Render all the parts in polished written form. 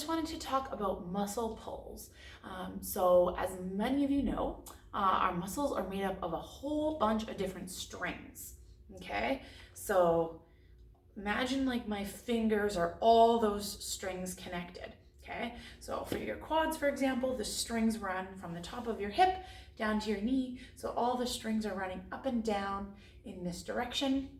just wanted to talk about muscle pulls. So as many of you know, our muscles are made up of a whole bunch of different strings, okay? So imagine like my fingers are all those strings connected, okay? So for your quads, for example, the strings run from the top of your hip down to your knee. So all the strings are running up and down in this direction.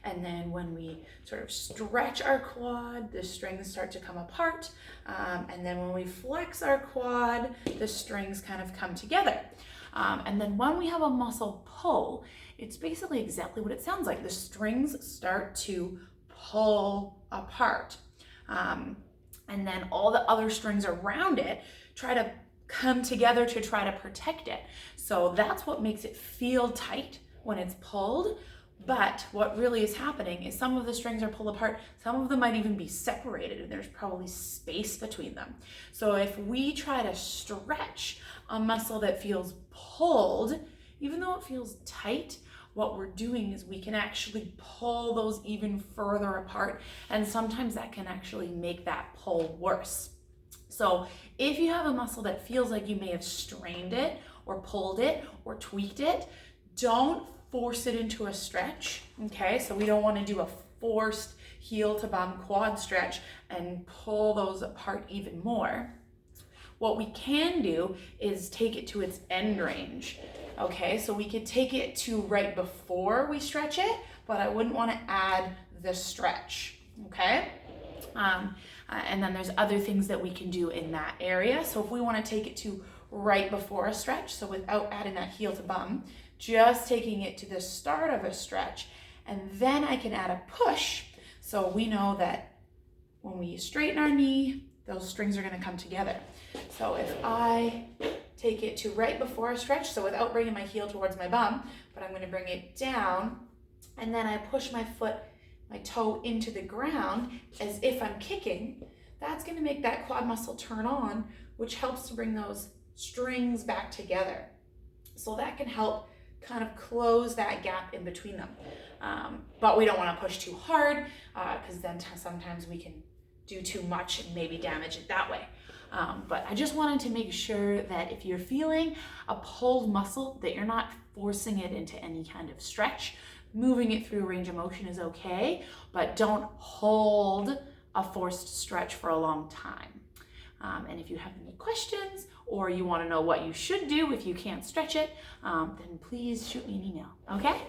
And then when we sort of stretch our quad, the strings start to come apart. And then when we flex our quad, the strings kind of come together. And then when we have a muscle pull, it's basically exactly what it sounds like. The strings start to pull apart. And then all the other strings around it try to come together to try to protect it. So that's what makes it feel tight when it's pulled. But what really is happening is some of the strings are pulled apart, some of them might even be separated, and there's probably space between them. So if we try to stretch a muscle that feels pulled, even though it feels tight, what we're doing is we can actually pull those even further apart, and sometimes that can actually make that pull worse. So if you have a muscle that feels like you may have strained it or pulled it or tweaked it, don't force it into a stretch, okay? So we don't want to do a forced heel to bum quad stretch and pull those apart even more. What we can do is take it to its end range, okay? So we could take it to right before we stretch it, but I wouldn't want to add the stretch, okay? And then there's other things that we can do in that area. So if we want to take it to right before a stretch, so without adding that heel to bum, just taking it to the start of a stretch, and then I can add a push. So we know that when we straighten our knee, those strings are going to come together. So if I take it to right before a stretch, so without bringing my heel towards my bum, but I'm going to bring it down, and then I push my foot, my toe into the ground as if I'm kicking, that's going to make that quad muscle turn on, which helps to bring those strings back together. So that can help kind of close that gap in between them. But we don't want to push too hard because then sometimes we can do too much and maybe damage it that way. But I just wanted to make sure that if you're feeling a pulled muscle, that you're not forcing it into any kind of stretch. Moving it through range of motion is okay, but don't hold a forced stretch for a long time. And if you have any questions or you want to know what you should do if you can't stretch it, then please shoot me an email, okay?